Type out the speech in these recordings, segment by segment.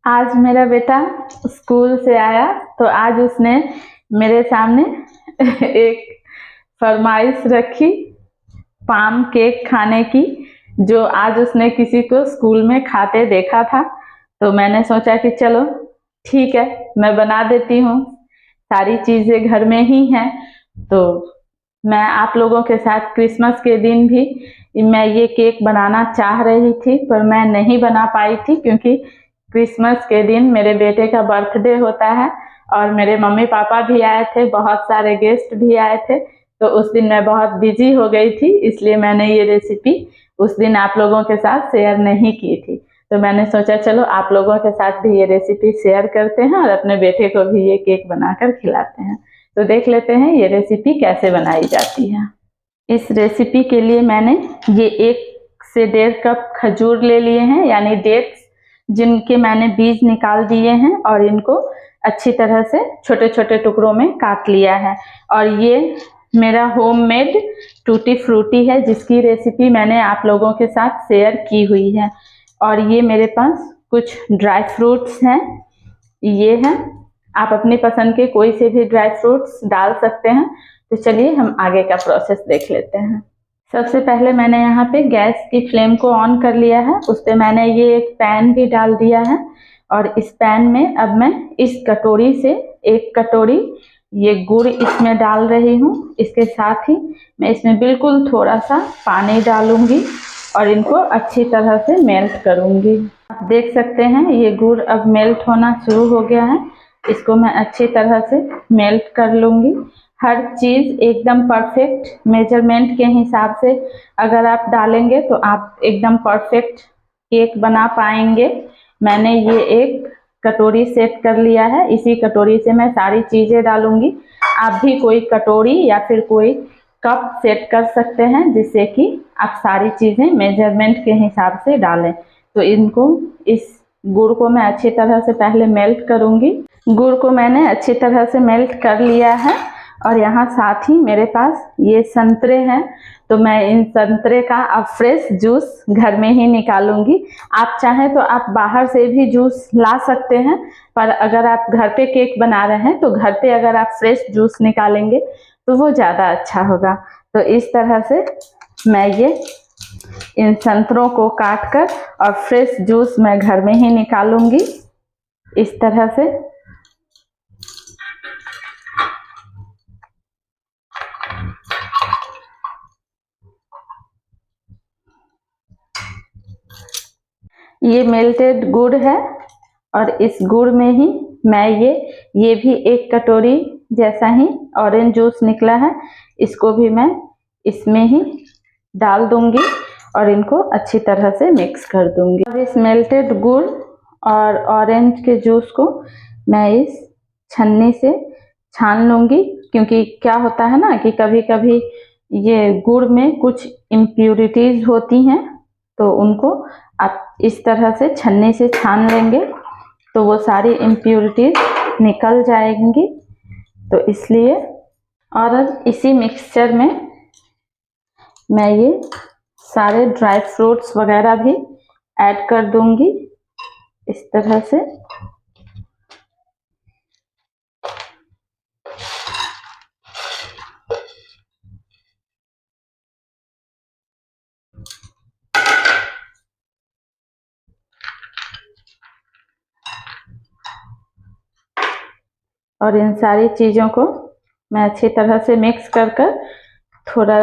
आज मेरा बेटा स्कूल से आया तो आज उसने मेरे सामने एक फरमाइश रखी पाम केक खाने की, जो आज उसने किसी को स्कूल में खाते देखा था। तो मैंने सोचा कि चलो ठीक है, मैं बना देती हूँ, सारी चीज़ें घर में ही हैं। तो मैं आप लोगों के साथ क्रिसमस के दिन भी मैं ये केक बनाना चाह रही थी, पर मैं नहीं बना पाई थी क्योंकि क्रिसमस के दिन मेरे बेटे का बर्थडे होता है और मेरे मम्मी पापा भी आए थे, बहुत सारे गेस्ट भी आए थे। तो उस दिन मैं बहुत बिजी हो गई थी, इसलिए मैंने ये रेसिपी उस दिन आप लोगों के साथ शेयर नहीं की थी। तो मैंने सोचा चलो आप लोगों के साथ भी ये रेसिपी शेयर करते हैं और अपने बेटे को भी ये केक बनाकर खिलाते हैं। तो देख लेते हैं ये रेसिपी कैसे बनाई जाती है। इस रेसिपी के लिए मैंने ये 1 से 1.5 कप खजूर ले लिए हैं, यानी डेट्स, जिनके मैंने बीज निकाल दिए हैं और इनको अच्छी तरह से छोटे छोटे टुकड़ों में काट लिया है। और ये मेरा होममेड टूटी फ्रूटी है, जिसकी रेसिपी मैंने आप लोगों के साथ शेयर की हुई है। और ये मेरे पास कुछ ड्राई फ्रूट्स हैं, ये हैं, आप अपनी पसंद के कोई से भी ड्राई फ्रूट्स डाल सकते हैं। तो चलिए हम आगे का प्रोसेस देख लेते हैं। सबसे पहले मैंने यहाँ पे गैस की फ्लेम को ऑन कर लिया है, उस पर मैंने ये एक पैन भी डाल दिया है। और इस पैन में अब मैं इस कटोरी से 1 कटोरी ये गुड़ इसमें डाल रही हूँ। इसके साथ ही मैं इसमें बिल्कुल थोड़ा सा पानी डालूंगी और इनको अच्छी तरह से मेल्ट करूंगी। आप देख सकते हैं ये गुड़ अब मेल्ट होना शुरू हो गया है। इसको मैं अच्छी तरह से मेल्ट कर लूंगी। हर चीज़ एकदम परफेक्ट मेजरमेंट के हिसाब से अगर आप डालेंगे तो आप एकदम परफेक्ट केक बना पाएंगे। मैंने ये 1 कटोरी सेट कर लिया है, इसी कटोरी से मैं सारी चीज़ें डालूंगी। आप भी कोई कटोरी या फिर कोई कप सेट कर सकते हैं, जिससे कि आप सारी चीज़ें मेजरमेंट के हिसाब से डालें। तो इनको, इस गुड़ को मैं अच्छी तरह से पहले मेल्ट करूंगी। गुड़ को मैंने अच्छी तरह से मेल्ट कर लिया है और यहाँ साथ ही मेरे पास ये संतरे हैं, तो मैं इन संतरे का अब फ्रेश जूस घर में ही निकालूंगी। आप चाहें तो आप बाहर से भी जूस ला सकते हैं, पर अगर आप घर पे केक बना रहे हैं तो घर पे अगर आप फ्रेश जूस निकालेंगे तो वो ज़्यादा अच्छा होगा। तो इस तरह से मैं ये इन संतरों को काट कर और फ्रेश जूस मैं घर में ही निकालूंगी इस तरह से। ये मेल्टेड गुड़ है और इस गुड़ में ही मैं ये भी 1 कटोरी जैसा ही ऑरेंज जूस निकला है, इसको भी मैं इसमें ही डाल दूंगी और इनको अच्छी तरह से मिक्स कर दूंगी। और इस मेल्टेड गुड़ और ऑरेंज के जूस को मैं इस छन्नी से छान लूंगी, क्योंकि क्या होता है ना कि कभी कभी ये गुड़ में कुछ इम्प्यूरिटीज होती हैं, तो उनको आप इस तरह से छन्नी से छान लेंगे तो वो सारी इम्प्यूरिटीज निकल जाएंगी। तो इसलिए, और अब इसी मिक्सचर में मैं ये सारे ड्राई फ्रूट्स वगैरह भी ऐड कर दूंगी इस तरह से। और इन सारी चीज़ों को मैं अच्छी तरह से मिक्स कर कर थोड़ा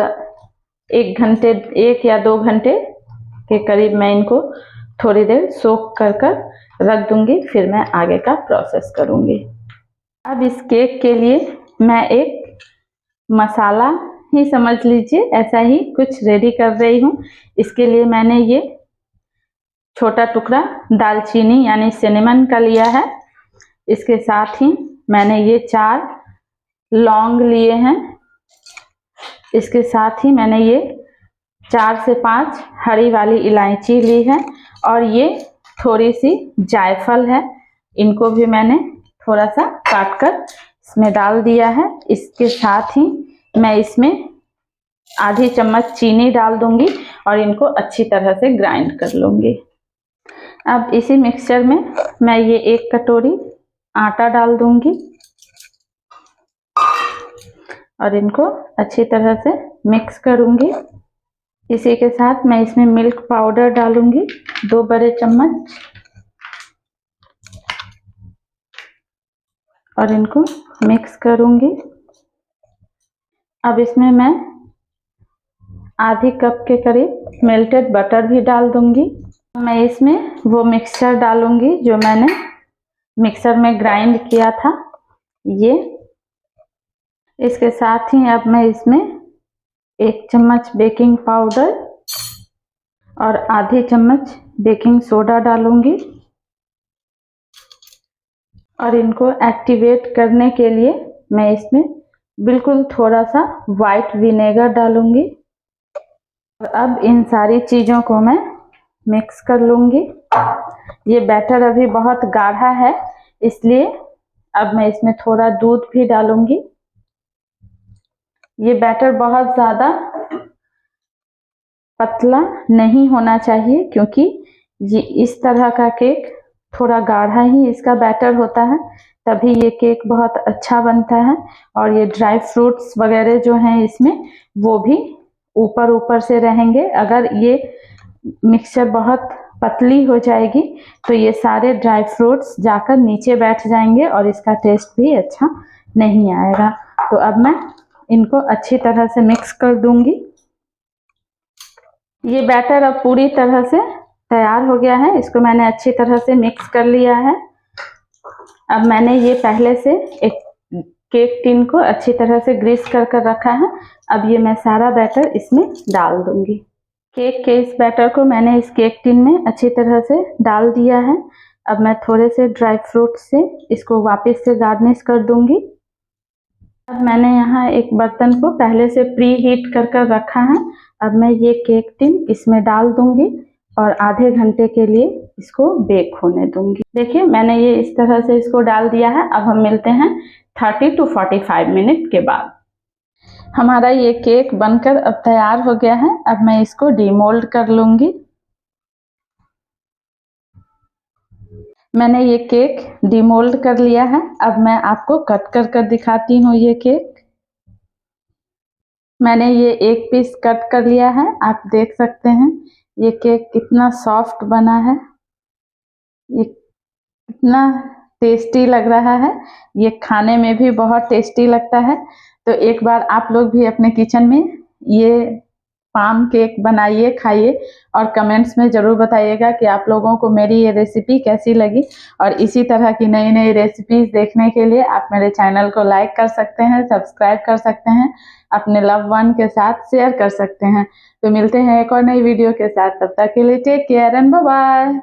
1 या 2 घंटे के करीब मैं इनको थोड़ी देर सोक कर कर रख दूंगी, फिर मैं आगे का प्रोसेस करूंगी। अब इस केक के लिए मैं एक मसाला ही समझ लीजिए, ऐसा ही कुछ रेडी कर रही हूँ। इसके लिए मैंने ये छोटा टुकड़ा दालचीनी यानी सिनेमन का लिया है। इसके साथ ही मैंने ये 4 लौंग लिए हैं। इसके साथ ही मैंने ये 4 से 5 हरी वाली इलायची ली है और ये थोड़ी सी जायफल है, इनको भी मैंने थोड़ा सा काट कर इसमें डाल दिया है। इसके साथ ही मैं इसमें ½ चम्मच चीनी डाल दूंगी और इनको अच्छी तरह से ग्राइंड कर लूंगी। अब इसी मिक्सचर में मैं ये 1 कटोरी आटा डाल दूंगी और इनको अच्छी तरह से मिक्स करूंगी। इसी के साथ मैं इसमें मिल्क पाउडर डालूंगी 2 बड़े चम्मच और इनको मिक्स करूंगी। अब इसमें मैं आधी कप के करीब मेल्टेड बटर भी डाल दूंगी। मैं इसमें वो मिक्सचर डालूंगी जो मैंने मिक्सर में ग्राइंड किया था ये। इसके साथ ही अब मैं इसमें 1 चम्मच बेकिंग पाउडर और आधी चम्मच बेकिंग सोडा डालूंगी और इनको एक्टिवेट करने के लिए मैं इसमें बिल्कुल थोड़ा सा वाइट विनेगर डालूंगी। और अब इन सारी चीज़ों को मैं मिक्स कर लूंगी। ये बैटर अभी बहुत गाढ़ा है, इसलिए अब मैं इसमें थोड़ा दूध भी डालूंगी। ये बैटर बहुत ज़्यादा पतला नहीं होना चाहिए, क्योंकि ये इस तरह का केक थोड़ा गाढ़ा ही इसका बैटर होता है, तभी ये केक बहुत अच्छा बनता है। और ये ड्राई फ्रूट्स वगैरह जो हैं इसमें, वो भी ऊपर ऊपर से रहेंगे। अगर ये मिक्सचर बहुत पतली हो जाएगी तो ये सारे ड्राई फ्रूट्स जाकर नीचे बैठ जाएंगे और इसका टेस्ट भी अच्छा नहीं आएगा। तो अब मैं इनको अच्छी तरह से मिक्स कर दूंगी। ये बैटर अब पूरी तरह से तैयार हो गया है। इसको मैंने अच्छी तरह से मिक्स कर लिया है। अब मैंने ये पहले से एक केक टिन को अच्छी तरह से ग्रीस कर रखा है। अब ये मैं सारा बैटर इसमें डाल दूंगी। केक के इस बैटर को मैंने इस केक टिन में अच्छी तरह से डाल दिया है। अब मैं थोड़े से ड्राई फ्रूट से इसको वापस से गार्निश कर दूंगी। अब मैंने यहाँ एक बर्तन को पहले से प्री हीट कर रखा है। अब मैं ये केक टिन इसमें डाल दूंगी और आधे घंटे के लिए इसको बेक होने दूंगी। देखिए मैंने ये इस तरह से इसको डाल दिया है। अब हम मिलते हैं 30 to 45 मिनट के बाद। हमारा ये केक बनकर अब तैयार हो गया है। अब मैं इसको डीमोल्ड कर लूंगी। मैंने ये केक डीमोल्ड कर लिया है। अब मैं आपको कट कर दिखाती हूँ ये केक। मैंने ये एक पीस कट कर लिया है। आप देख सकते हैं ये केक कितना सॉफ्ट बना है, ये कितना टेस्टी लग रहा है। ये खाने में भी बहुत टेस्टी लगता है। तो एक बार आप लोग भी अपने किचन में ये पाम केक बनाइए, खाइए और कमेंट्स में ज़रूर बताइएगा कि आप लोगों को मेरी ये रेसिपी कैसी लगी। और इसी तरह की नई नई रेसिपीज़ देखने के लिए आप मेरे चैनल को लाइक कर सकते हैं, सब्सक्राइब कर सकते हैं, अपने लव वन के साथ शेयर कर सकते हैं। तो मिलते हैं एक और नई वीडियो के साथ। तब तक के लिए take care and bye bye.